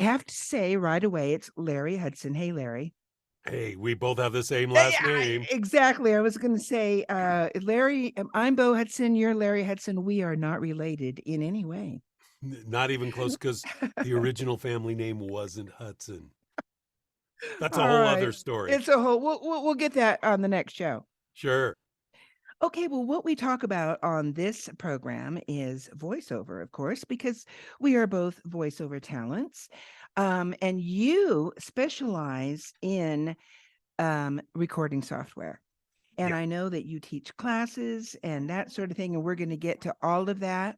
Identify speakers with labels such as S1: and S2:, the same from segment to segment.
S1: have to say right away, it's Larry Hudson. Hey, Larry.
S2: Hey, we both have the same last
S1: Yeah,
S2: name.
S1: exactly. I was going to say, Larry, I'm Bo Hudson. You're Larry Hudson. We are not related in any way.
S2: Not even close because the original family name wasn't Hudson. That's a
S1: All
S2: whole
S1: right.
S2: other story.
S1: It's a whole, we'll get that on the next show.
S2: Sure.
S1: Okay, well, what we talk about on this program is voiceover, of course, because we are both voiceover talents. And you specialize in recording software. And
S2: Yep.
S1: I know that you teach classes and that sort of thing, and we're going to get to all of that.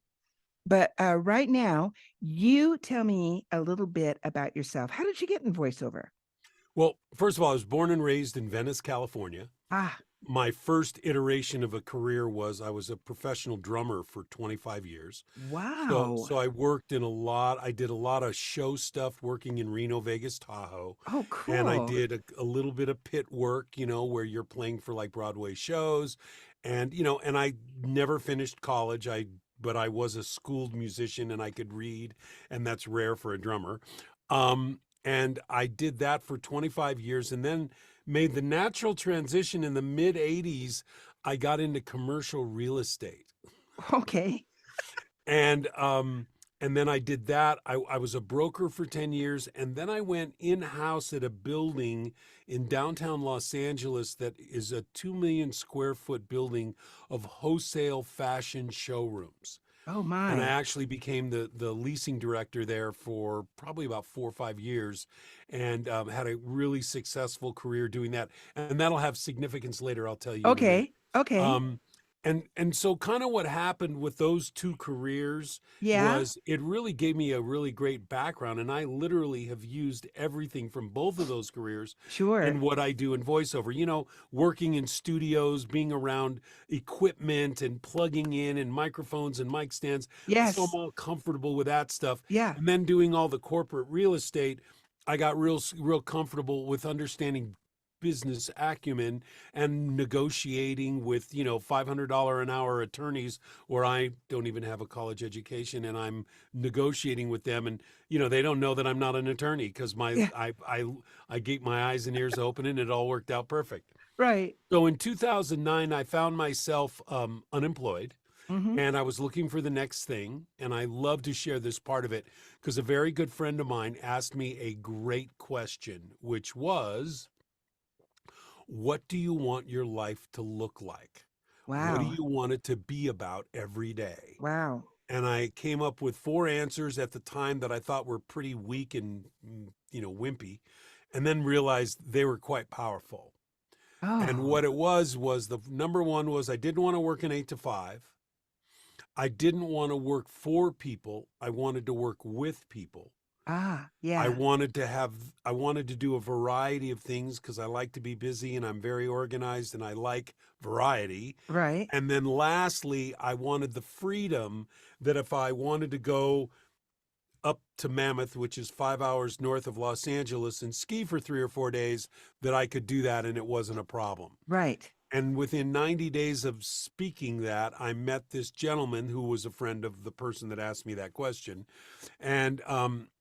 S1: But right now, you tell me a little bit about yourself. How did you get in voiceover?
S2: Well, first of all, I was born and raised in Venice, California.
S1: Ah,
S2: My first iteration of a career was I was a professional drummer for 25 years. So
S1: wow.
S2: so I worked in a lot. I did a lot of show stuff working in Reno, Vegas, Tahoe,
S1: Oh,
S2: and I
S1: cool.
S2: did a little bit of pit work, where you're playing for like Broadway shows, and I never finished college. But I was a schooled musician and I could read, and that's rare for a drummer. And I did that for 25 years, and then made the natural transition in the mid 80s. I got into commercial real estate.
S1: Okay.
S2: And then I did that. I was a broker for 10 years, and then I went in-house at a building in downtown Los Angeles that is a 2 million square foot building of wholesale fashion showrooms.
S1: Oh,
S2: And I
S1: my.
S2: actually became the leasing director there for probably about 4 or 5 years, and had a really successful career doing that. And that'll have significance later. I'll tell you in a minute.
S1: Okay. Okay.
S2: Um, and so kind of what happened with those two careers
S1: Yeah.
S2: was it really gave me a really great background, and I literally have used everything from both of those careers in
S1: Sure.
S2: what I do in voiceover. Working in studios, being around equipment and plugging in and microphones and mic stands. So I'm
S1: Yes.
S2: all comfortable with that stuff.
S1: Yeah.
S2: And then doing all the corporate real estate, I got real comfortable with understanding business acumen and negotiating with, $500 an hour attorneys where I don't even have a college education, and I'm negotiating with them, and they don't know that I'm not an attorney because my
S1: Yeah.
S2: I keep my eyes and ears open, and it all worked out perfect.
S1: Right.
S2: So in 2009, I found myself unemployed,
S1: Mm-hmm.
S2: and I was looking for the next thing. And I love to share this part of it because a very good friend of mine asked me a great question, which was, what do you want your life to look like? What do
S1: Wow.
S2: you want it to be about every day?
S1: Wow.
S2: And I came up with four answers at the time that I thought were pretty weak and, wimpy, and then realized they were quite powerful. And
S1: Oh.
S2: what it was the number one was I didn't want to work an 8 to 5. I didn't want to work for people. I wanted to work with people.
S1: Ah.
S2: I
S1: Yeah.
S2: wanted to have, I wanted to do a variety of things because I like to be busy and I'm very organized and I like variety.
S1: Right.
S2: And then lastly, I wanted the freedom that if I wanted to go up to Mammoth, which is 5 hours north of Los Angeles, and ski for 3 or 4 days, that I could do that and it wasn't a problem.
S1: Right.
S2: And within 90 days of speaking that, I met this gentleman who was a friend of the person that asked me that question. And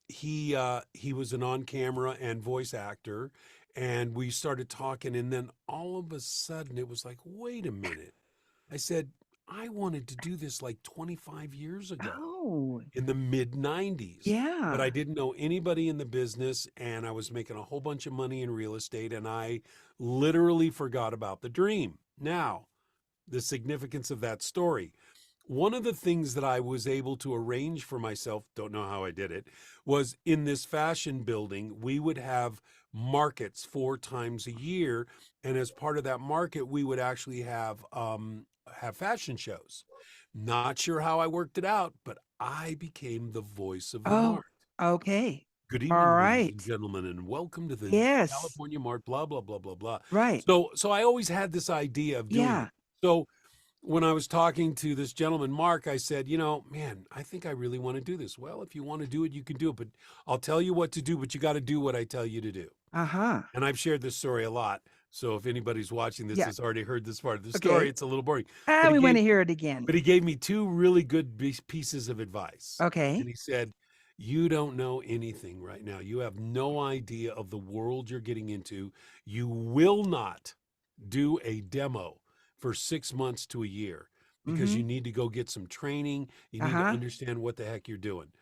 S2: he was an on-camera and voice actor, and we started talking. And then all of a sudden, it was like, wait a minute. I said, I wanted to do this like 25 years ago
S1: Oh.
S2: in the mid 90s, but I
S1: Yeah.
S2: didn't know anybody in the business, and I was making a whole bunch of money in real estate, and I literally forgot about the dream. Now, the significance of that story. One of the things that I was able to arrange for myself, don't know how I did it, was in this fashion building, we would have markets 4 times a year. And as part of that market, we would actually have fashion shows. Not sure how I worked it out, but I became the voice of the
S1: Oh.
S2: mart.
S1: Okay.
S2: Good
S1: All
S2: evening, ladies and
S1: right.
S2: gentlemen, and welcome to the
S1: Yes.
S2: California Mart, blah, blah, blah, blah, blah.
S1: Right.
S2: So I always had this idea of doing
S1: Yeah.
S2: it. So when I was talking to this gentleman, Mark, I said, man, I think I really want to do this. Well, if you want to do it, you can do it, but I'll tell you what to do, but you got to do what I tell you to do.
S1: Uh-huh.
S2: And I've shared this story a lot. So if anybody's watching this
S1: Yeah.
S2: has already heard this part of the story,
S1: Okay.
S2: it's a little boring.
S1: Ah,
S2: But he
S1: we want
S2: gave
S1: to hear it again.
S2: but he gave me two really good pieces of advice.
S1: Okay.
S2: And he said, You don't know anything right now. You have no idea of the world you're getting into. You will not do a demo for 6 months to a year because
S1: Mhm.
S2: you need to go get some training. You need to
S1: Uh-huh.
S2: understand what the heck you're doing.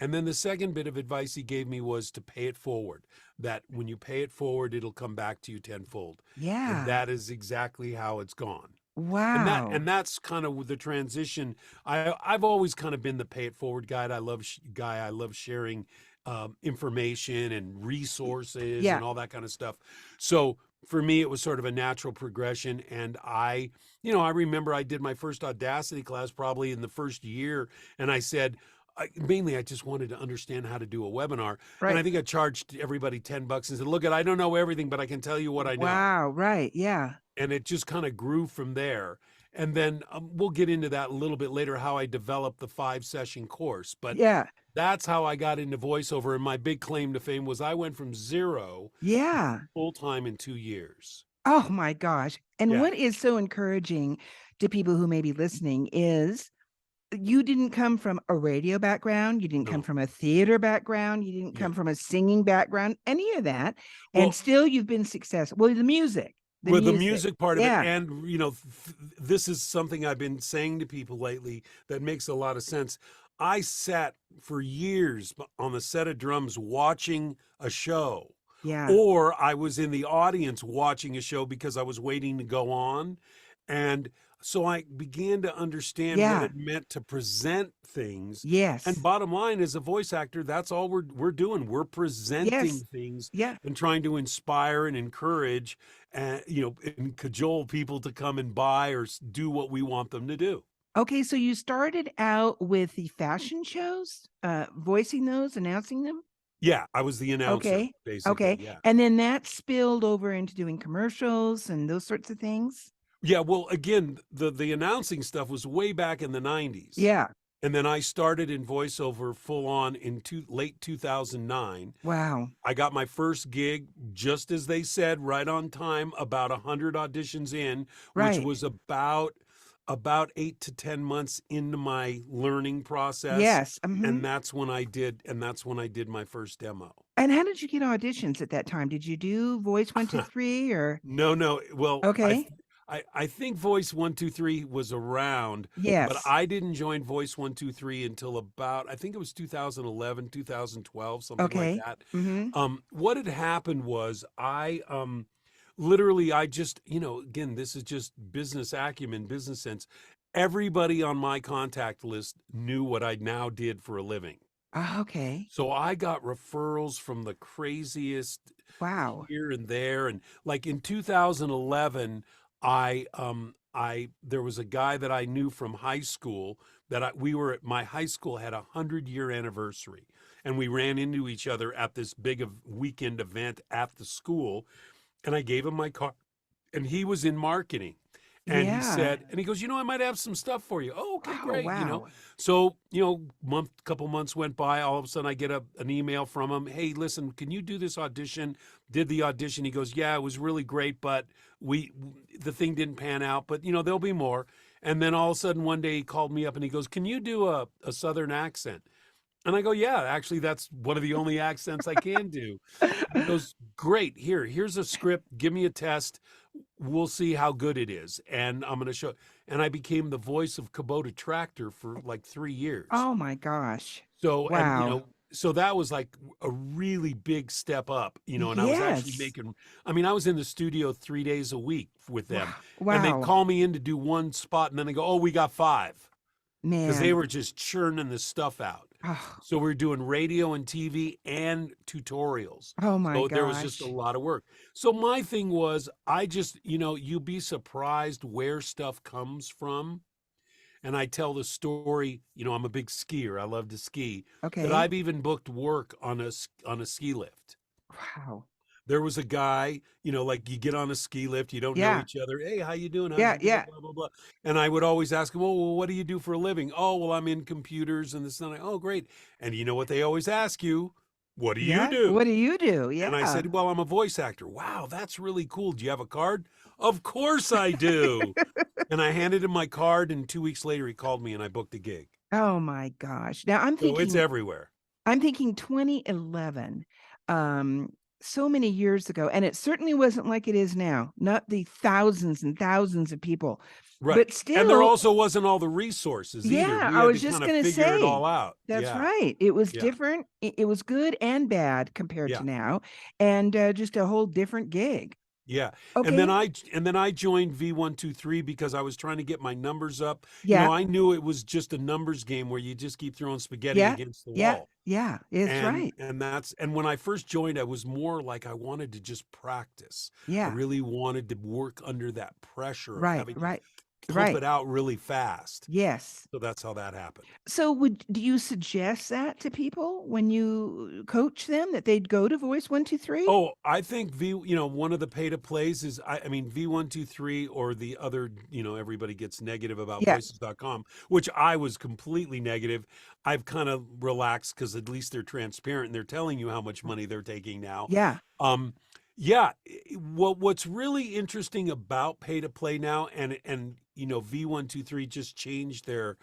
S2: And then the second bit of advice he gave me was to pay it forward, that when you pay it forward, it'll come back to you tenfold. And
S1: Yeah.
S2: that is exactly how it's gone. And that
S1: Wow.
S2: and that's kind of the transition. I've always kind of been the pay it forward guy. I love sharing information and resources
S1: Yeah.
S2: and all that kind of stuff. So for me, it was sort of a natural progression. And I remember I did my first Audacity class probably in the first year, and I said, mainly I just wanted to understand how to do a webinar. And I
S1: Right.
S2: think I charged everybody $10 and said, look, I don't know everything, but I can tell you what I know.
S1: Wow. Right. Yeah.
S2: And it just kind of grew from there. And then we'll get into that a little bit later, how I developed the 5 session course. But
S1: Yeah.
S2: that's how I got into voiceover. And my big claim to fame was I went from zero to
S1: Yeah.
S2: full time in 2 years.
S1: Oh my gosh. And
S2: Yeah,
S1: what is so encouraging to people who may be listening is you didn't come from a radio background, you didn't come
S2: no,
S1: from a theater background, you didn't
S2: yeah.
S1: come from a singing background, any of that, and
S2: Well,
S1: still you've been successful. Well, the music, the
S2: with the
S1: music.
S2: music part of it,
S1: Yeah.
S2: and this is something I've been saying to people lately that makes a lot of sense. I sat for years on the set of drums watching a show,
S1: Yeah.
S2: or I was in the audience watching a show because I was waiting to go on. And so I began to understand what
S1: Yeah.
S2: it meant to present things. And
S1: Yes.
S2: bottom line, as a voice actor, that's all we're doing. We're
S1: Yes.
S2: presenting things
S1: Yeah.
S2: and trying to inspire and encourage and and cajole people to come and buy or do what we want them to do.
S1: Okay, so you started out with the fashion shows, voicing those, announcing them?
S2: Yeah, I was the announcer
S1: Okay.
S2: basically.
S1: Okay.
S2: Yeah.
S1: And then that spilled over into doing commercials and those sorts of things?
S2: Yeah, well, again, the announcing stuff was way back in the 90s.
S1: Yeah.
S2: And then I started in voiceover full on in late 2009.
S1: Wow.
S2: I got my first gig just as they said, right on time, about 100 auditions in, which
S1: Right.
S2: was about 8 to 10 months into my learning process.
S1: Yes. Mhm.
S2: And that's when I did my first demo.
S1: And how did you get auditions at that time? Did you do Voice 123 or
S2: No, no. Well,
S1: okay.
S2: I think Voice 123 was around, but
S1: Yes.
S2: I didn't join Voice 123 until about, I think it was 2011, 2012, something like
S1: Okay.
S2: that.
S1: Mhm.
S2: What had happened was I literally I just, again, this is just business acumen, business sense. Everybody on my contact list knew what I now did for a living.
S1: Okay.
S2: So I got referrals from the craziest
S1: Wow.
S2: here and there. And like in 2011, I there was a guy that I knew from high school that we were at my high school had 100-year anniversary, and we ran into each other at this big weekend event at the school, and I gave him my card, and he was in marketing. And he
S1: Yeah.
S2: said, and he goes, I might have some stuff for you. Oh, okay,
S1: Oh,
S2: great.
S1: wow.
S2: So, couple months went by. All of a sudden I get an email from him. Hey, listen, can you do this audition? Did the audition. He goes, yeah, it was really great, but the thing didn't pan out, but there'll be more. And then all of a sudden one day he called me up and he goes, can you do a Southern accent? And I go, yeah, actually, that's one of the only accents I can do. He goes, great. Here's a script. Give me a test. We'll see how good it is. And I'm going to show. And I became the voice of Kubota Tractor for like 3 years.
S1: Oh my gosh.
S2: So, and,
S1: Wow.
S2: so that was like a really big step up, and I was actually
S1: Yes.
S2: making, I was in the studio 3 days a week with them.
S1: Wow.
S2: And they'd
S1: Wow.
S2: call me in to do one spot. And then they go, oh, we got 5 because they
S1: Man.
S2: were just churning the stuff out.
S1: Oh,
S2: So we're doing radio and TV and tutorials.
S1: oh my
S2: So there was just a
S1: gosh.
S2: lot of work. So my thing was, I just, you'd be surprised where stuff comes from. And I tell the story, I'm a big skier. I love to ski. That
S1: Okay.
S2: I've even booked work on a ski lift.
S1: Wow.
S2: There was a guy, like you get on a ski lift, you don't know
S1: Yeah.
S2: each other. Hey, how you doing? How'd
S1: Yeah.
S2: you do it?
S1: Yeah.
S2: Blah, blah, blah. And I would always ask him, oh, well, what do you do for a living? Oh, well, I'm in computers and this and that. Oh, great. And you know what they always ask you? What do you
S1: Yeah.
S2: do?
S1: What do you do?
S2: And I
S1: Yeah.
S2: said, well, I'm a voice actor. Wow, that's really cool. Do you have a card? Of course I do. And I handed him my card, and 2 weeks later he called me and I booked a gig.
S1: Oh my gosh. Now I'm
S2: So it's
S1: thinking
S2: everywhere.
S1: I'm thinking 2011. Um, so many years ago, and it certainly wasn't like it is now. Not the thousands and thousands of people,
S2: Right.
S1: but
S2: And there
S1: still,
S2: also wasn't all the resources either.
S1: yeah,
S2: We
S1: I
S2: had
S1: was
S2: to
S1: just
S2: kind of
S1: gonna
S2: figure it
S1: say.
S2: all out.
S1: That's
S2: Yeah.
S1: right. It was
S2: Yeah.
S1: different. It was good and bad compared
S2: Yeah.
S1: to now, and just a whole different gig.
S2: Yeah. And then
S1: Okay.
S2: I joined V123 because I was trying to get my numbers up.
S1: Yeah.
S2: I knew it was just a numbers game where you just keep throwing spaghetti
S1: Yeah.
S2: against the
S1: Yeah.
S2: wall.
S1: Yeah. It's right.
S2: And when I first joined, I was more like I wanted to just practice. I
S1: Yeah.
S2: really wanted to work under that pressure of
S1: Right.
S2: having to
S1: Right.
S2: pump
S1: Right.
S2: it out really fast.
S1: Yes.
S2: So that's how that happened.
S1: So do you suggest that to people when you coach them that they'd go to Voice 123?
S2: Oh, I think one of the pay to plays is I mean V123 or the other, everybody gets negative about
S1: Yeah.
S2: voices.com, which I was completely negative. I've kind of relaxed because at least they're transparent and they're telling you how much money they're taking now.
S1: Yeah.
S2: Um, yeah, what's really interesting about pay to play now and V123 just changed their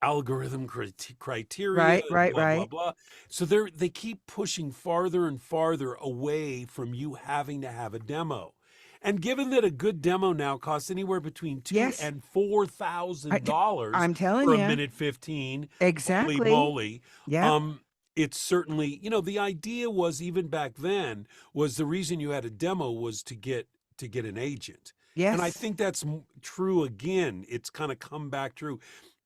S2: algorithm criteria
S1: Right.
S2: and
S1: Right.
S2: blah blah
S1: Right.
S2: blah. So they keep pushing farther and farther away from you having to have a demo. And given that a good demo now costs anywhere between two
S1: Yes.
S2: and four
S1: I
S2: thousand
S1: t-
S2: dollars
S1: I'm telling
S2: for a
S1: you.
S2: minute 15, holy
S1: Exactly.
S2: moly.
S1: Yeah.
S2: Um, it's certainly, the idea was even back then was the reason you had a demo was to get an agent. And I
S1: Yes.
S2: think that's true again. It's kind of come back true.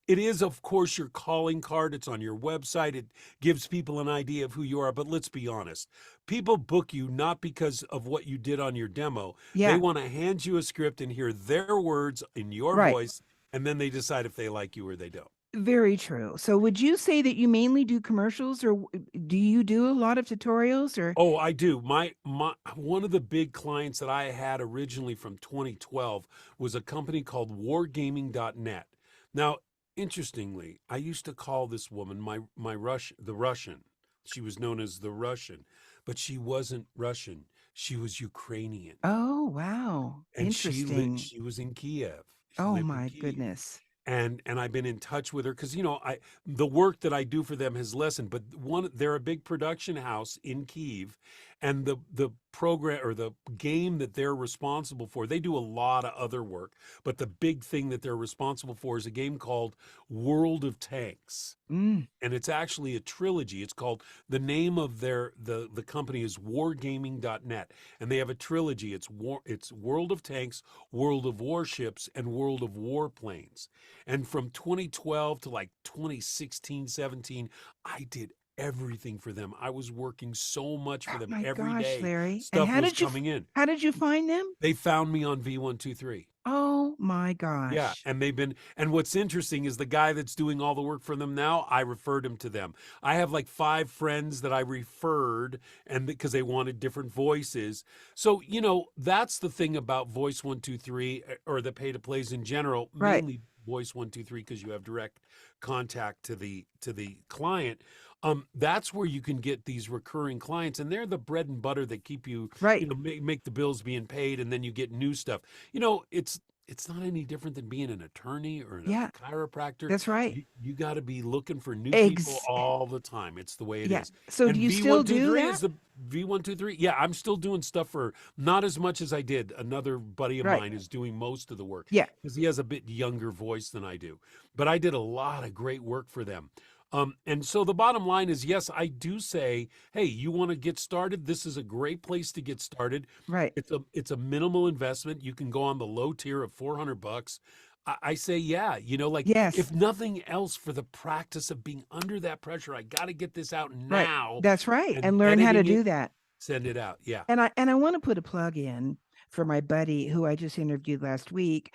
S2: It is, of course, your calling card. It's on your website. It gives people an idea of who you are. But let's be honest. People book you not because of what you did on your demo. They
S1: Yeah.
S2: want to hand you a script and hear their words in your
S1: Right.
S2: voice, and then they decide if they like you or they don't.
S1: Very true. So would you say that you mainly do commercials, or do you do a lot of tutorials, or
S2: Oh, I do. My one of the big clients that I had originally from 2012 was a company called wargaming.net. Now, interestingly, I used to call this woman the Russian. She was known as the Russian, but she wasn't Russian. She was Ukrainian.
S1: oh, wow.
S2: And
S1: Interesting.
S2: she was in Kiev. She
S1: Oh
S2: lived in
S1: my
S2: Kiev
S1: goodness.
S2: and I've been in touch with her because I the work that I do for them has lessened. But they're a big production house in Kiev, and the program or the game that they're responsible for, they do a lot of other work, but the big thing that they're responsible for is a game called World of Tanks.
S1: Mm,
S2: And it's actually a trilogy. It's called the name of the company is wargaming.net, and they have a trilogy. It's World of Tanks, World of Warships, and World of Warplanes. And from 2012 to like 2016, 17, I did everything for them. I was working so much for
S1: oh
S2: them
S1: my
S2: every
S1: gosh,
S2: day.
S1: Larry. And
S2: Stuff was coming in.
S1: how did you find them?
S2: They found me on V123.
S1: Oh my
S2: Yeah,
S1: gosh.
S2: and what's interesting is the guy that's doing all the work for them now, I referred him to them. I have like 5 friends that I referred and because they wanted different voices. So, that's the thing about Voice 123 or the pay to plays in general,
S1: Right.
S2: mainly Voice 123 because you have direct contact to the client. That's where you can get these recurring clients and they're the bread and butter that keep you,
S1: Right.
S2: make the bills being paid and then you get new stuff. It's not any different than being an attorney or a
S1: Yeah,
S2: chiropractor.
S1: that's right.
S2: You got to be looking for new people
S1: Eggs.
S2: all the time. It's the way it
S1: Yeah.
S2: is.
S1: So do
S2: And
S1: you still do
S2: V123 is
S1: that?
S2: the V123. Yeah, I'm still doing stuff for not as much as I did. Another buddy of
S1: Right.
S2: mine is doing most of the work
S1: Yeah.
S2: because he has a bit younger voice than I do. But I did a lot of great work for them. And so the bottom line is, yes, I do say, hey, you want to get started? This is a great place to get started.
S1: Right.
S2: It's a minimal investment. You can go on the low tier of $400. I say, yeah, like
S1: Yes.
S2: if nothing else for the practice of being under that pressure, I got to get this out
S1: Right.
S2: now
S1: That's right.
S2: and
S1: And learn how to
S2: editing
S1: do
S2: it,
S1: that.
S2: send it out. Yeah.
S1: And I want to put a plug in for my buddy who I just interviewed last week,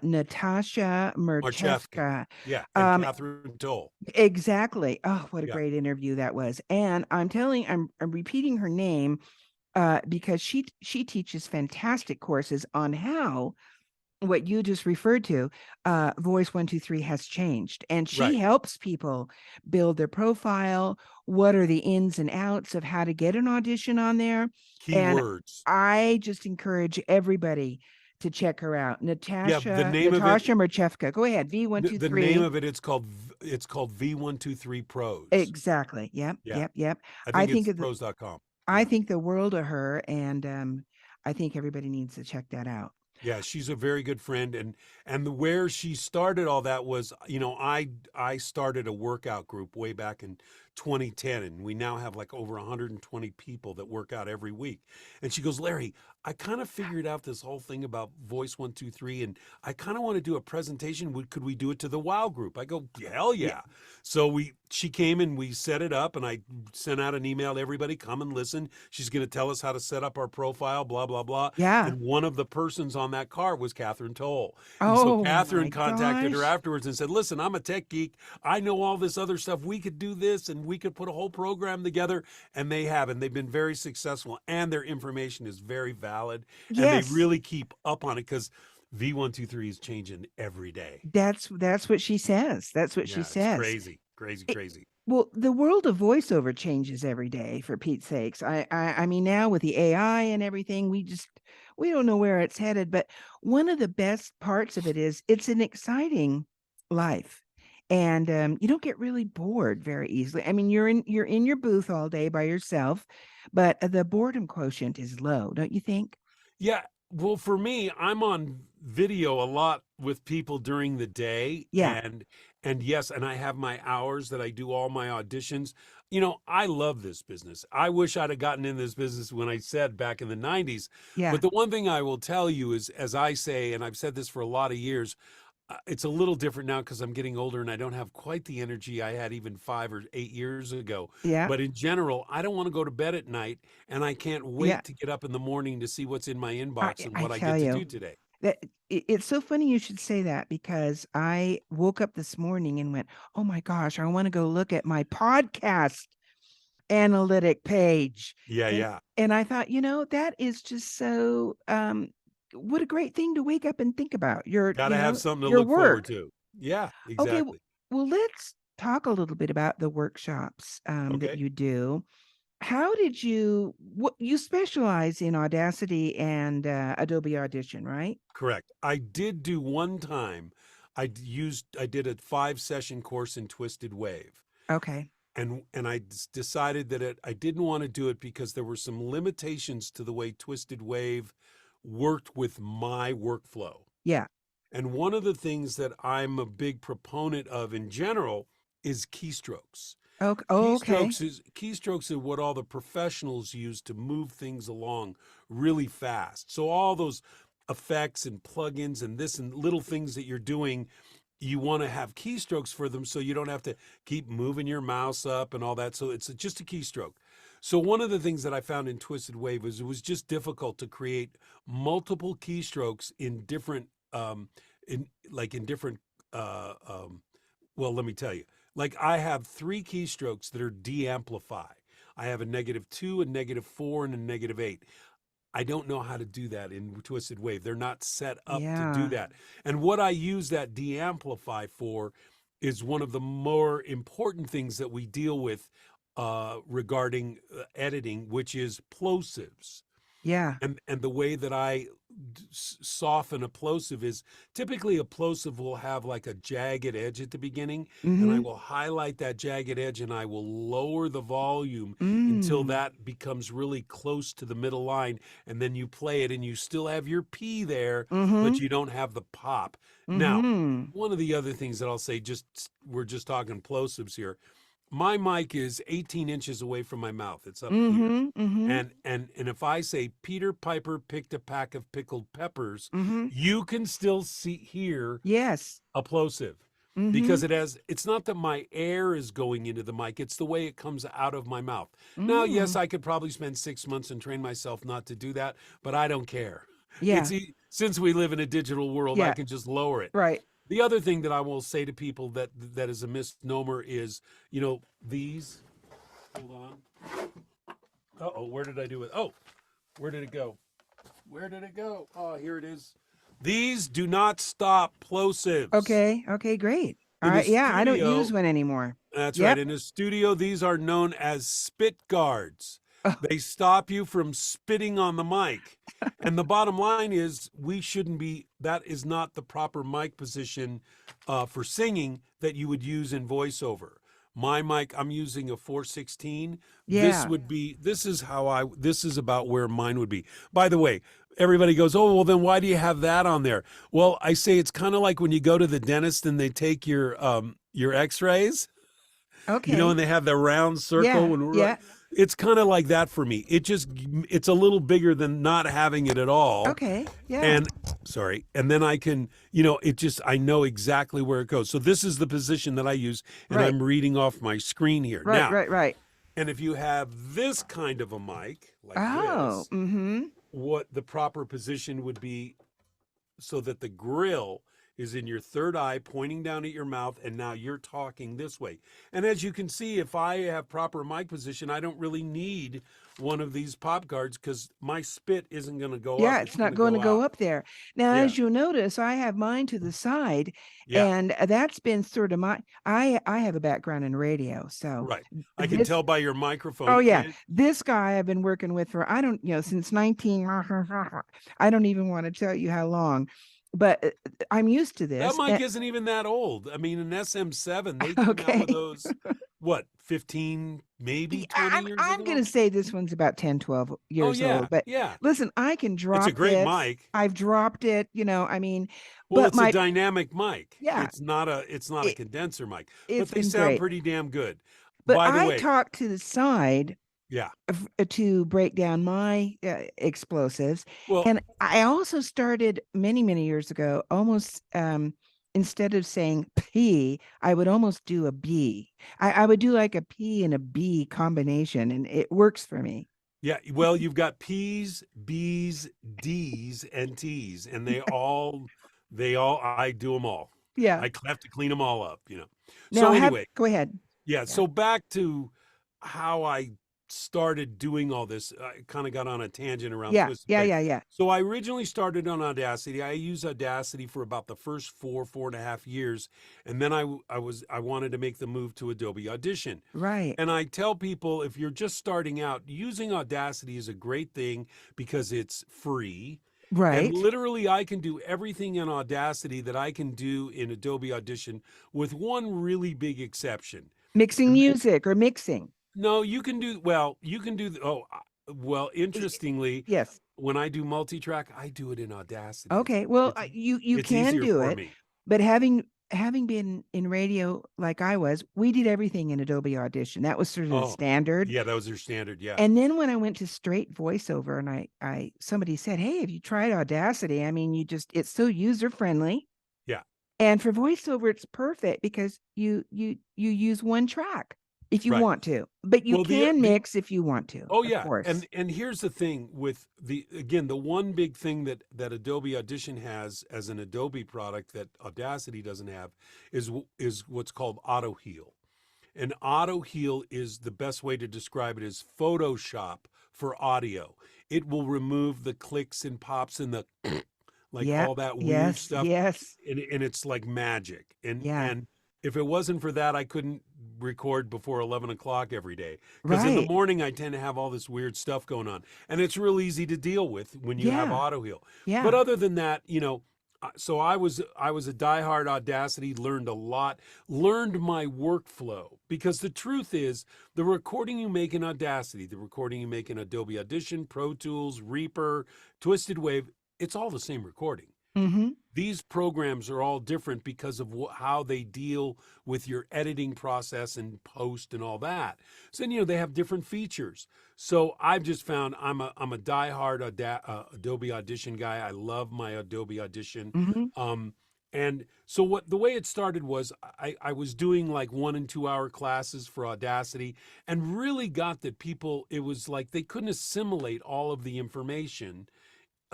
S1: Natasha
S2: Marchevka.
S1: Mercheska.
S2: Yeah. And
S1: Um,
S2: Catherine Toll.
S1: exactly. Oh, what a
S2: Yeah.
S1: great interview that was. And I'm repeating her name because she teaches fantastic courses on how what you just referred to, Voice 123 has changed. And she
S2: Right.
S1: helps people build their profile. What are the ins and outs of how to get an audition on there? And
S2: Keywords.
S1: I just encourage everybody to check her out.
S2: Yeah, the
S1: Natasha
S2: name of it,
S1: Natasha Merchevka. Go ahead.
S2: the name
S1: V123.
S2: of it, it's called V123 Pros.
S1: Exactly. Yep.
S2: Yeah,
S1: Yep. Yep.
S2: I
S1: I
S2: think
S1: think
S2: it's
S1: of the
S2: pros.com.
S1: I
S2: Yeah.
S1: think the world of her, and I think everybody needs to check that out.
S2: Yeah, she's a very good friend, and the where she started all that was, I started a workout group way back in 2010, and we now have like over 120 people that work out every week. And she goes, Larry, I kind of figured out this whole thing about Voice 123, and I kind of want to do a presentation. Could we do it to the WOW group? I go, hell
S1: Yeah.
S2: yeah. So she came and we set it up, and I sent out an email to everybody, come and listen. She's going to tell us how to set up our profile, blah blah blah.
S1: Yeah.
S2: And one of the persons on that car was Catherine Toll. And so
S1: Oh
S2: Catherine
S1: my
S2: contacted her
S1: gosh.
S2: afterwards and said, listen, I'm a tech geek. I know all this other stuff. We could do this and we could put a whole program together. And they have, and they've been very successful. And their information is very valid. And they
S1: Yes.
S2: really keep up on it because V123 is changing every day.
S1: That's what she says. That's what she
S2: Yeah, it's
S1: says.
S2: crazy, crazy,
S1: It,
S2: crazy.
S1: well, the world of voiceover changes every day, for Pete's sakes. I mean, now with the AI and everything, we don't know where it's headed. But one of the best parts of it is it's an exciting life, and you don't get really bored very easily. I mean, you're in your booth all day by yourself, but the boredom quotient is low, don't you think?
S2: Yeah. Well, for me, I'm on video a lot with people during the day,
S1: Yeah,
S2: and yes, and I have my hours that I do all my auditions. I love this business. I wish I'd have gotten in this business when I said back in the 90s.
S1: yeah,
S2: But the one thing I will tell you is, as I say, and I've said this for a lot of years, it's a little different now because I'm getting older and I don't have quite the energy I had even 5 or 8 years ago.
S1: yeah,
S2: But in general, I don't want to go to bed at night, and I can't
S1: yeah.
S2: wait to get up in the morning to see what's in my
S1: I
S2: inbox and
S1: I
S2: what I
S1: tell
S2: get to
S1: you
S2: do today.
S1: that it's so funny you should say that, because I woke up this morning and went, "Oh my gosh, I want to go look at my podcast analytic page."
S2: Yeah,
S1: And
S2: yeah.
S1: I thought, that is just so what a great thing to wake up and think about.
S2: Got to have something to
S1: Your
S2: look forward
S1: work.
S2: to. Yeah,
S1: Okay,
S2: exactly.
S1: well, let's talk a little bit about the workshops that
S2: Okay,
S1: you do. How did what you specialize in Audacity and Adobe Audition, right?
S2: correct. I did do one time. I did a 5 session course in Twisted Wave.
S1: Okay.
S2: And I decided that I didn't want to do it because there were some limitations to the way Twisted Wave worked with my workflow.
S1: Yeah.
S2: And one of the things that I'm a big proponent of in general is keystrokes.
S1: Okay. Oh, okay.
S2: Keystrokes are what all the professionals use to move things along really fast. So all those effects and plugins and this and little things that you're doing, you want to have keystrokes for them so you don't have to keep moving your mouse up and all that. So it's just a keystroke. So one of the things that I found in Twisted Wave was it was just difficult to create multiple keystrokes in different in different well, let me tell you. Like I have 3 keystrokes that are de-amplify. I have a -2, a -4, and a -8. I don't know how to do that in Twisted Wave. They're not set up to do
S1: Yeah.
S2: that. And what I use that de-amplify for is one of the more important things that we deal with regarding editing, which is plosives.
S1: Yeah.
S2: And the way that I soften a plosive is typically a plosive will have like a jagged edge at the beginning, and I
S1: Mm-hmm.
S2: will highlight that jagged edge and I will lower the volume until
S1: Mm.
S2: that becomes really close to the middle line, and then you play it and you still have your P there, but
S1: Mm-hmm.
S2: you don't have the pop. Now,
S1: Mm-hmm.
S2: one of the other things that I'll say, just we're just talking plosives here. My mic is 18 inches away from my mouth. It's up here.
S1: Mm-hmm. Mm-hmm.
S2: And if I say Peter Piper picked a pack of pickled peppers,
S1: Mm-hmm.
S2: you can still hear
S1: Yes.
S2: a plosive
S1: Mm-hmm.
S2: because it's not that my air is going into the mic, it's the way it comes out of my mouth. Now, yes,
S1: Mm.
S2: I could probably spend 6 months and train myself not to do that, but I don't care.
S1: Yeah.
S2: Since we live in a digital world, I
S1: Yeah.
S2: can just lower it.
S1: Right.
S2: The other thing that I will say to people that is a misnomer is, these. Hold on. Uh-oh, where did I do it? Oh, where did it go? Where did it go? Oh, here it is. These do not stop plosives.
S1: Okay. Okay. Great. All
S2: In a
S1: right. Yeah. I don't use
S2: studio,
S1: one anymore.
S2: that's right.
S1: Yep.
S2: In a studio, these are known as spit guards.
S1: Oh,
S2: They stop you from spitting on the mic. And the bottom line is, that is not the proper mic position for singing that you would use in voiceover. My mic, I'm using a 416.
S1: Yeah.
S2: This is about where mine would be. By the way, everybody goes, oh, well, then why do you have that on there? Well, I say it's kind of like when you go to the dentist and they take your x-rays,
S1: Okay.
S2: and they have the round circle
S1: Yeah.
S2: and
S1: Yeah.
S2: it's kind of like that for me. It's a little bigger than not having it at all.
S1: Okay. Yeah.
S2: And sorry, and then I can, I know exactly where it goes. So this is the position that I use, and
S1: Right.
S2: I'm reading off my screen here.
S1: Right.
S2: Now,
S1: Right. Right.
S2: and if you have this kind of a mic like
S1: Oh.
S2: this,
S1: Mm-hmm.
S2: what the proper position would be so that the grill is in your third eye pointing down at your mouth, and now you're talking this way. And as you can see, if I have proper mic position, I don't really need one of these pop guards because my spit isn't going to go up,
S1: Yeah,
S2: it's
S1: it's
S2: going
S1: not
S2: to
S1: going to
S2: go
S1: go
S2: out.
S1: up there. Now,
S2: Yeah,
S1: as you'll notice, I have mine to the side,
S2: yeah,
S1: and that's been sort of I have a background in radio, so
S2: right. I can
S1: this
S2: tell by your
S1: oh
S2: microphone.
S1: yeah,
S2: And
S1: this guy I've been working with for I don't since 19 I don't even want to tell you how long, but I'm used to
S2: that
S1: this.
S2: mic isn't even that old. I mean, an SM7, they came out with
S1: Okay.
S2: those, what, 15, maybe
S1: Yeah,
S2: 20 years
S1: I'm going
S2: ago?
S1: to say this one's about 10, 12
S2: Oh,
S1: years
S2: yeah,
S1: old, but
S2: yeah.
S1: listen, I can
S2: It's a
S1: drop
S2: great
S1: this.
S2: mic.
S1: I've dropped it, I mean,
S2: Well,
S1: but
S2: it's a
S1: my
S2: dynamic mic.
S1: yeah,
S2: It's not a
S1: it,
S2: condenser mic, but
S1: it's
S2: they
S1: been
S2: sound
S1: great.
S2: pretty damn good.
S1: But
S2: By the
S1: I
S2: way,
S1: talk to the side
S2: yeah.
S1: to break down my explosives.
S2: Well,
S1: And I also started many, many years ago, almost instead of saying P, I would almost do a B. I would do like a P and a B combination, and it works for me.
S2: yeah, well, you've got P's, B's, D's, and T's, and I do them all.
S1: Yeah.
S2: I have to clean them all up.
S1: Now
S2: So
S1: have
S2: anyway,
S1: go ahead.
S2: yeah,
S1: Yeah.
S2: so back to how I started doing all this. I kind of got on a tangent around
S1: Yeah.
S2: Twisted
S1: Yeah.
S2: Paper.
S1: Yeah. Yeah.
S2: So I originally started on Audacity. I used Audacity for about the first 4.5 years, and then I wanted to make the move to Adobe Audition.
S1: Right.
S2: And I tell people, if you're just starting out, using Audacity is a great thing because it's free. And
S1: Right.
S2: literally, I can do everything in Audacity that I can do in Adobe Audition with one really big exception.
S1: Mixing
S2: And
S1: music or mixing.
S2: no, interestingly,
S1: Yes.
S2: when I do multi-track, I do it in Audacity.
S1: Okay. Well,
S2: It's
S1: you
S2: it's
S1: can
S2: easier
S1: do
S2: for
S1: it,
S2: me.
S1: but having been in radio like I was, we did everything in Adobe Audition. That was sort of the
S2: Oh,
S1: standard.
S2: yeah, those are standard. Yeah,
S1: And then when I went to straight voiceover, and I somebody said, "Hey, have you tried Audacity? I mean, it's so user friendly,
S2: yeah,
S1: and for voiceover, it's perfect because you use one track if you
S2: right.
S1: want to, but you
S2: Well,
S1: can mix if you want to,
S2: oh
S1: of
S2: yeah,
S1: course."
S2: and here's the thing with the one big thing that Adobe Audition has as an Adobe product that Audacity doesn't have is what's called auto heal. And auto heal is the best way to describe it is Photoshop for audio. It will remove the clicks and pops and the like
S1: Yeah.
S2: all that weird
S1: Yes.
S2: stuff,
S1: Yes.
S2: and it's like magic. And
S1: Yeah.
S2: and if it wasn't for that, I couldn't record before 11 o'clock every day because in the
S1: Right.
S2: morning I tend to have all this weird stuff going on, and it's real easy to deal with when you have
S1: Yeah.
S2: auto heal. But
S1: Yeah.
S2: other than that, so I was a diehard Audacity, learned a lot, learned my workflow because the truth is the recording you make in Audacity, the recording you make in Adobe Audition, Pro Tools, Reaper, Twisted Wave, it's all the same recording.
S1: Mm-hmm.
S2: These programs are all different because of how they deal with your editing process and post and all that. So they have different features. So I've just found I'm a diehard Adobe Audition guy. I love my Adobe Audition.
S1: Mm-hmm.
S2: Um, and so the way it started was I was doing like 1 and 2 hour classes for Audacity and really got that people, it was like they couldn't assimilate all of the information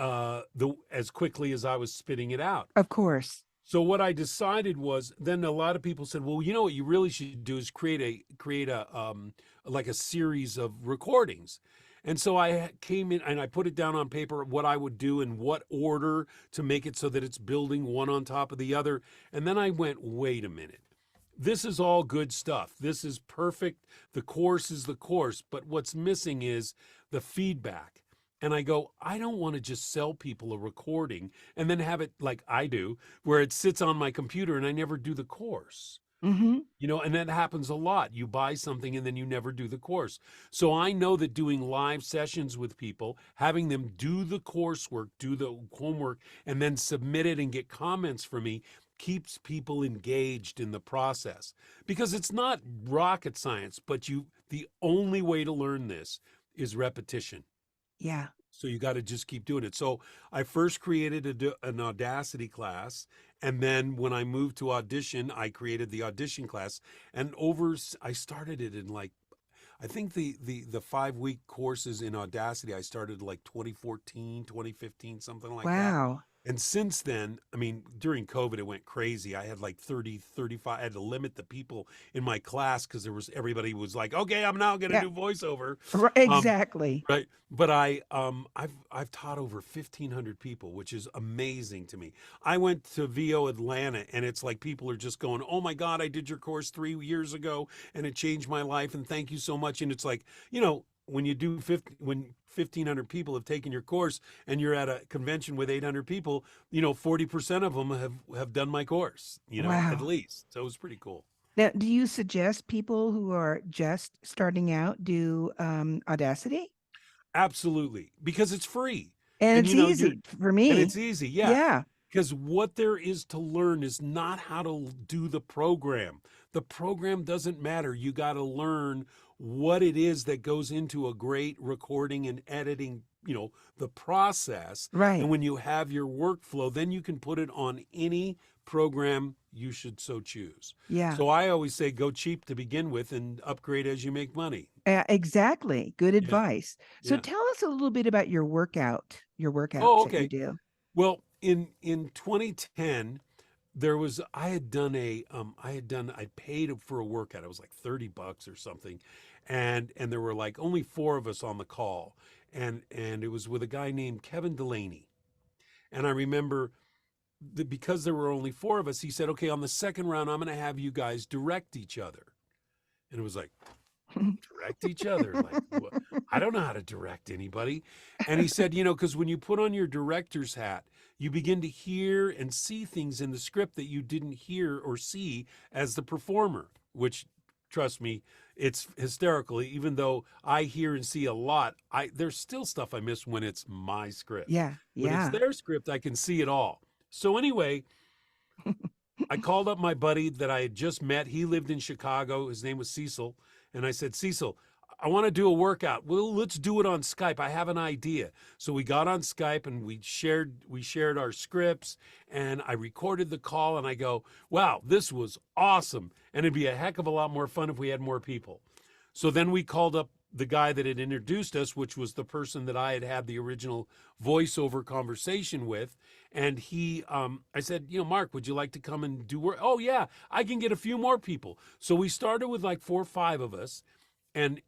S2: as quickly as I was spitting it out.
S1: Of course.
S2: So what I decided was, then a lot of people said, well, what you really should do is create a like a series of recordings. And so I came in and I put it down on paper what I would do in what order to make it so that it's building one on top of the other. And then I went, wait a minute. This is all good stuff. This is perfect. The course is the course, but what's missing is the feedback. And I go, I don't want to just sell people a recording and then have it like I do, where it sits on my computer and I never do the course.
S1: Mm-hmm.
S2: And that happens a lot. You buy something and then you never do the course. So I know that doing live sessions with people, having them do the coursework, do the homework, and then submit it and get comments from me keeps people engaged in the process. Because it's not rocket science, but the only way to learn this is repetition.
S1: Yeah.
S2: So you got to just keep doing it. So I first created an Audacity class. And then when I moved to Audition, I created the Audition class. And I started it in like, I think the 5-week courses in Audacity, I started like 2014, 2015, something like that.
S1: Wow.
S2: And since then, I mean, during COVID, it went crazy. I had like 30, 35. I had to limit the people in my class because everybody was like, okay, I'm now going to
S1: Yeah.
S2: do voiceover. Um,
S1: Exactly.
S2: Right. But I've taught over 1,500 people, which is amazing to me. I went to VO Atlanta and it's like people are just going, "Oh my God, I did your course 3 years ago and it changed my life and thank you so much." And it's like, when you do when 1,500 people have taken your course and you're at a convention with 800 people, 40% of them have done my course, at
S1: Wow.
S2: least. So it was pretty cool.
S1: Now, do you suggest people who are just starting out do Audacity?
S2: Absolutely, because it's free.
S1: And
S2: And
S1: it's easy for
S2: and
S1: me.
S2: it's easy. Yeah.
S1: Yeah.
S2: Because what there is to learn is not how to do the program. The program doesn't matter. You got to learn what it is that goes into a great recording and editing, the process.
S1: Right.
S2: And when you have your workflow, then you can put it on any program you should so choose.
S1: Yeah.
S2: So I always say go cheap to begin with and upgrade as you make money.
S1: Exactly. Good
S2: Yeah.
S1: advice. So
S2: Yeah.
S1: tell us a little bit about your
S2: Oh,
S1: workouts that you
S2: okay.
S1: do.
S2: Well, in 2010, I paid for a workout. It was like $30 or something. And there were like only four of us on the call. And it was with a guy named Kevin Delaney. And I remember that because there were only four of us, he said, "Okay, on the second round, I'm going to have you guys direct each other." And it was like, direct each other. Like, I don't know how to direct anybody. And he said, because when you put on your director's hat, you begin to hear and see things in the script that you didn't hear or see as the performer, which, trust me, it's hysterical. Even though I hear and see a lot, there's still stuff I miss when it's my script.
S1: Yeah.
S2: When it's
S1: Yeah.
S2: their script, I can see it all. So anyway, I called up my buddy that I had just met. He lived in Chicago. His name was Cecil. And I said, "Cecil, I want to do a workout. Well, let's do it on Skype. I have an idea." So we got on Skype and we shared our scripts and I recorded the call and I go, "Wow, this was awesome. And it'd be a heck of a lot more fun if we had more people." So then we called up the guy that had introduced us, which was the person that I had had the original voiceover conversation with. And I said, "Mark, would you like to come and do work?" "Oh, yeah, I can get a few more people." So we started with like 4 or 5 of us. And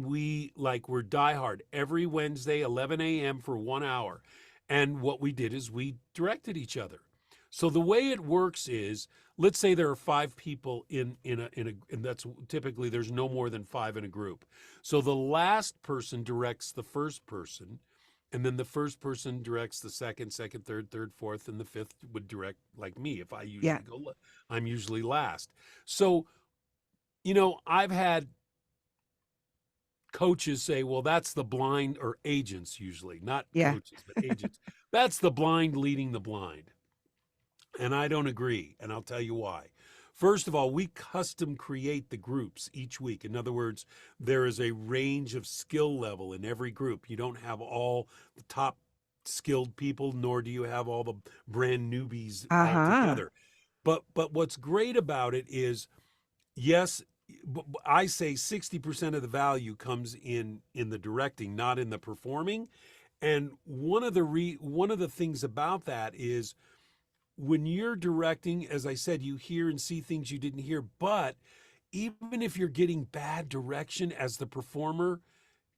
S2: we like were diehard every Wednesday, 11 a.m. for 1 hour. And what we did is we directed each other. So the way it works is, let's say there are 5 people and that's typically there's no more than 5 in a group. So the last person directs the first person, and then the first person directs the second, third, fourth, and the fifth would direct like me. If I
S1: Yeah.
S2: usually go, I'm usually last. So, I've had coaches say, "Well, that's the blind," or agents usually, not
S1: Yeah.
S2: coaches, but agents. "That's the blind leading the blind." And I don't agree. And I'll tell you why. First of all, we custom create the groups each week. In other words, there is a range of skill level in every group. You don't have all the top skilled people, nor do you have all the brand newbies all
S1: Uh-huh.
S2: together. But what's great about it is, yes, I say 60% of the value comes in the directing, not in the performing. And one of the things about that is when you're directing, as I said, you hear and see things you didn't hear. But even if you're getting bad direction as the performer,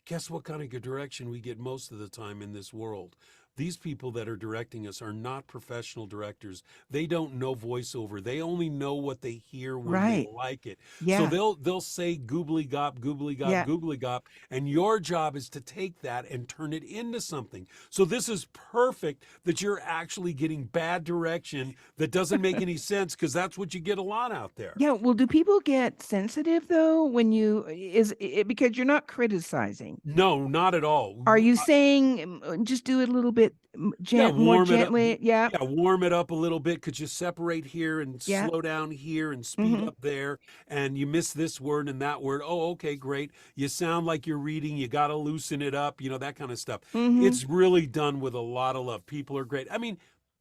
S2: guess what kind of direction we get most of the time in this world? these people that are directing us are not professional directors. They don't know voiceover. They only know what they hear when they
S1: Right.
S2: like it. So
S1: Yeah.
S2: they'll say goobly gop, goobly gop,
S1: Yeah.
S2: goobly gop, and your job is to take that and turn it into something. So this is perfect that you're actually getting bad direction that doesn't make any sense, because that's what you get a lot out there.
S1: Yeah. Well, do people get sensitive though when you is it because you're not criticizing?
S2: No, not at
S1: Are
S2: all.
S1: you saying just do it a little bit
S2: Yeah,
S1: more
S2: warm it up.
S1: gently? Yeah.
S2: Yeah, warm it up a little bit. Could you separate here and
S1: Yeah.
S2: slow down here and speed
S1: Mm-hmm.
S2: up there? And you miss this word and that word. Oh, okay, great. You sound like you're reading. You got to loosen it up, that kind of stuff.
S1: Mm-hmm.
S2: It's really done with a lot of love. People are great. I mean,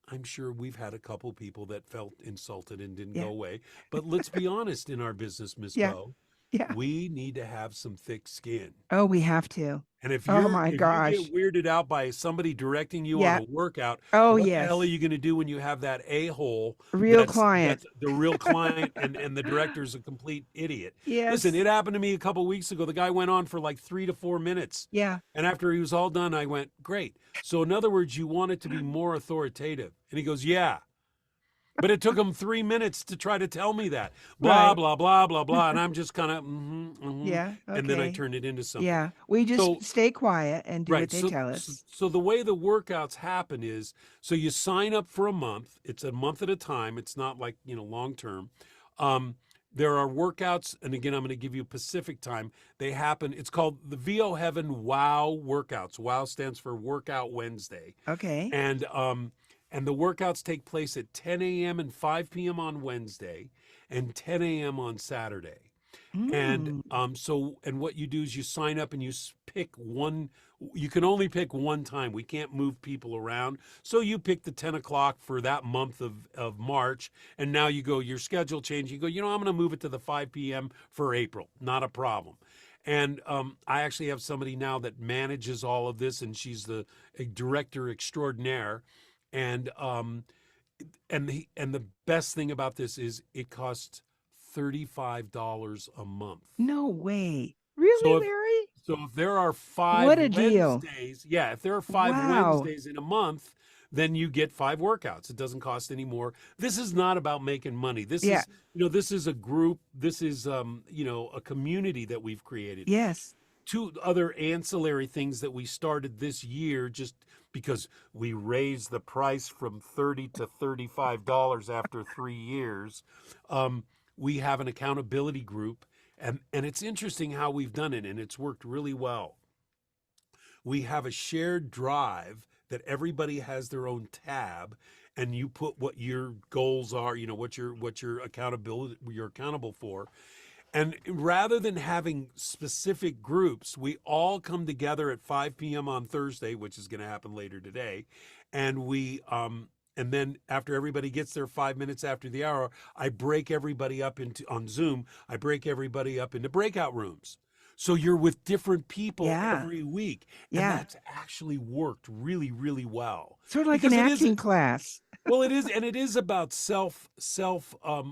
S2: I'm sure we've had a couple people that felt insulted and didn't go
S1: Yeah.
S2: away. But let's be honest, in our business, Miss
S1: Yeah.
S2: Bo,
S1: Yeah.
S2: we need to have some thick skin.
S1: Oh, we have to.
S2: And if
S1: Oh
S2: you're
S1: my
S2: if you
S1: gosh.
S2: get weirded out by somebody directing you on
S1: Yeah.
S2: a workout,
S1: Oh,
S2: what the hell are
S1: yes.
S2: you going to do when you have that a-hole
S1: Real
S2: that's
S1: client.
S2: the real client, and the director's a complete idiot? Listen,
S1: Yes.
S2: it happened to me a couple weeks ago. The guy went on for like 3 to 4 minutes.
S1: Yeah.
S2: And after he was all done, I went, "Great. So in other words, you want it to be more authoritative." And he goes, "Yeah." But it took him 3 minutes to try to tell me that. Blah,
S1: Right.
S2: blah, blah, blah, blah. And I'm just kind of,
S1: Yeah.
S2: and then I
S1: Okay.
S2: turned it into something.
S1: Yeah. We just
S2: So
S1: stay quiet and do what
S2: right.
S1: they
S2: So,
S1: tell
S2: so,
S1: us.
S2: so the way the workouts happen is, so you sign up for a month. It's a month at a time. It's not like, long term. Um, there are workouts, and again, I'm going to give you Pacific time. They happen. It's called the VO Heaven Wow workouts. Wow stands for Workout Wednesday,
S1: Okay.
S2: and the workouts take place at 10 a.m. and 5 p.m. on Wednesday, and 10 a.m. on Saturday. And
S1: Mm.
S2: and what you do is you sign up and you pick one. You can only pick one time. We can't move people around. So you pick the 10 o'clock for that month of March. And now you go, your schedule change. You go, I'm going to move it to the 5 p.m. for April. Not a problem. And I actually have somebody now that manages all of this, and she's a director extraordinaire. And the best thing about this is it costs $35 a month.
S1: No way.
S2: So
S1: Really,
S2: if
S1: Larry?
S2: there are
S1: What
S2: five
S1: a deal.
S2: Wednesdays, yeah, if there are five
S1: Wow.
S2: Wednesdays in a month, then you get 5 workouts. It doesn't cost any more. This is not about making money. This
S1: Yeah.
S2: is, this is a group. This is, a community that we've created.
S1: Yes.
S2: 2 other ancillary things that we started this year, just because we raised the price from $30 to $35 after 3 years. We have an accountability group, and it's interesting how we've done it, and it's worked really well. We have a shared drive that everybody has their own tab, and you put what your goals are, what your accountability you're accountable for. And rather than having specific groups, we all come together at 5 p.m. on Thursday, which is going to happen later today. And and then after everybody gets there 5 minutes after the hour, I break everybody up on Zoom. I break everybody up into breakout rooms. So you're with different people
S1: Yeah.
S2: every week. And
S1: Yeah.
S2: that's actually worked really, really well.
S1: Sort of like an
S2: Because it is,
S1: acting class.
S2: well, it is, and it is about self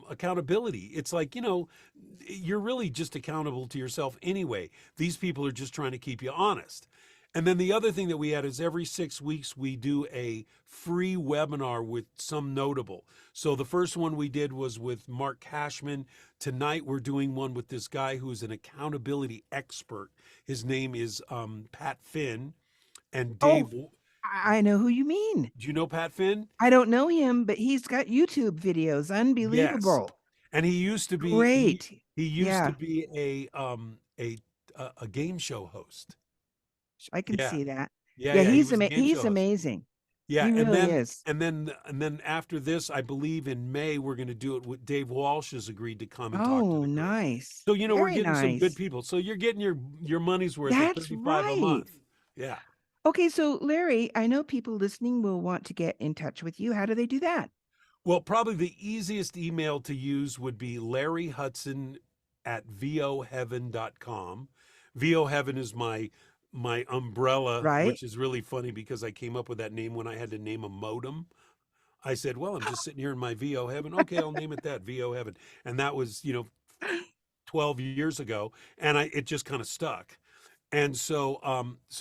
S2: accountability. It's like, you're really just accountable to yourself anyway. These people are just trying to keep you honest. And then the other thing that we had is every 6 weeks we do a free webinar with some notable. So the first one we did was with Mark Cashman. Tonight we're doing one with this guy who's an accountability expert. His name is Pat Finn. And
S1: Oh,
S2: Dave,
S1: I know who you mean.
S2: do you know Pat Finn?
S1: I don't know him, but he's got YouTube videos.
S2: Yes.
S1: Unbelievable.
S2: And he used to be
S1: Great.
S2: he used to
S1: Yeah.
S2: be a game show host.
S1: I can
S2: Yeah.
S1: see that.
S2: Yeah,
S1: Yeah,
S2: yeah, he was a game show
S1: he's
S2: host.
S1: amazing.
S2: Yeah,
S1: He
S2: and
S1: really
S2: then
S1: is.
S2: after this, I believe in May we're going to do it with Dave Walsh has agreed to come and talk to
S1: Oh,
S2: the group.
S1: nice.
S2: So, we're
S1: Very
S2: getting some good
S1: nice.
S2: people. So you're getting your money's worth at
S1: That's
S2: 35 a
S1: right.
S2: month. Yeah.
S1: Okay, so Larry, I know people listening will want to get in touch with you. How do they do that?
S2: Well, probably the easiest email to use would be Larry Hudson at voheaven.com. VO Heaven is my umbrella,
S1: Right?
S2: which is really funny because I came up with that name when I had to name a modem. I said, well, I'm just sitting here in my VO Heaven. Okay, I'll name it that, VO Heaven. And that was, 12 years ago, and it just kind of stuck. And so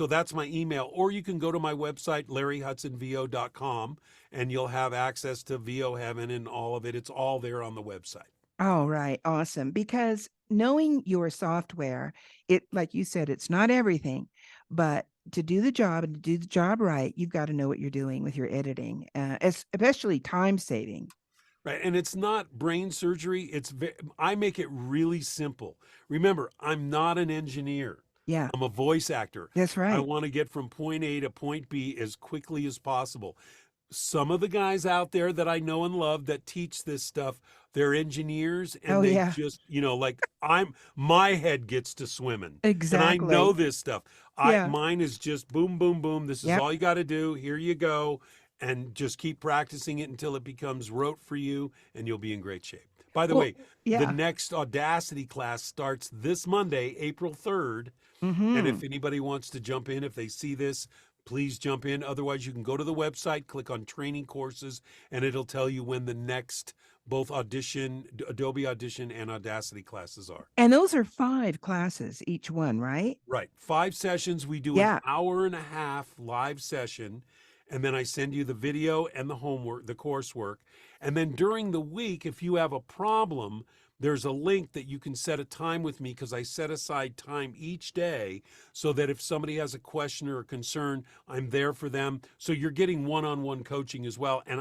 S2: that's my email. Or you can go to my website, larryhudsonvo.com, and you'll have access to VO Heaven and all of it. It's all there on the website.
S1: All right, awesome. Because knowing your software, it like you said, it's not everything, but to do the job and to do the job right, you've got to know what you're doing with your editing, especially time saving.
S2: Right. And it's not brain surgery. I make it really simple. Remember, I'm not an engineer.
S1: Yeah,
S2: I'm a voice actor.
S1: that's
S2: I
S1: right.
S2: want to get from point A to point B as quickly as possible. Some of the guys out there that I know and love that teach this stuff, they're engineers
S1: Oh
S2: and they
S1: yeah,
S2: just, like my head gets to swimming and I know
S1: exactly.
S2: this stuff.
S1: Yeah.
S2: Mine is just boom, boom, boom. This is
S1: Yep.
S2: all you got to do. Here you go. And just keep practicing it until it becomes rote for you and you'll be in great shape. By the
S1: Well,
S2: way, the
S1: yeah.
S2: next Audacity class starts this Monday, April 3rd. And
S1: Mm-hmm.
S2: if anybody wants to jump in, if they see this, please jump in. Otherwise, you can go to the website, click on training courses, and it'll tell you when the next both Adobe Audition and Audacity classes are.
S1: And those are 5 classes each one, right?
S2: Right. 5 sessions. We do an
S1: Yeah.
S2: hour and a half live session. And then I send you the video and the homework, the coursework. And then during the week, if you have a problem, there's a link that you can set a time with me because I set aside time each day so that if somebody has a question or a concern, I'm there for them. So you're getting one-on-one coaching as well. And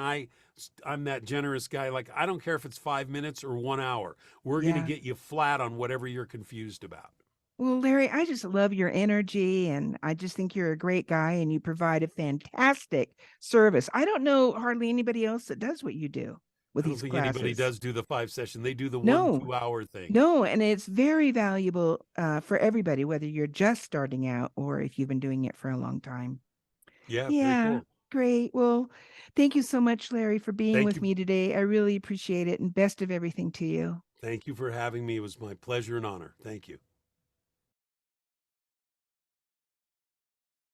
S2: I'm that generous guy. Like, I don't care if it's 5 minutes or 1 hour. We're going to
S1: Yeah.
S2: get you flat on whatever you're confused about.
S1: Well, Larry, I just love your energy and I just think you're a great guy and you provide a fantastic service. I don't know hardly anybody else that does what you do with
S2: I don't
S1: these
S2: think anybody
S1: classes.
S2: does do the 5 session. They do the one
S1: No,
S2: 2 hour thing.
S1: no. And it's very valuable for everybody, whether you're just starting out or if you've been doing it for a long time.
S2: Yeah, very
S1: Yeah,
S2: cool.
S1: great. Well, thank you so much, Larry, for being
S2: Thank
S1: with
S2: you.
S1: me today. I really appreciate it and best of everything to you.
S2: Thank you for having me. It was my pleasure and honor. Thank you.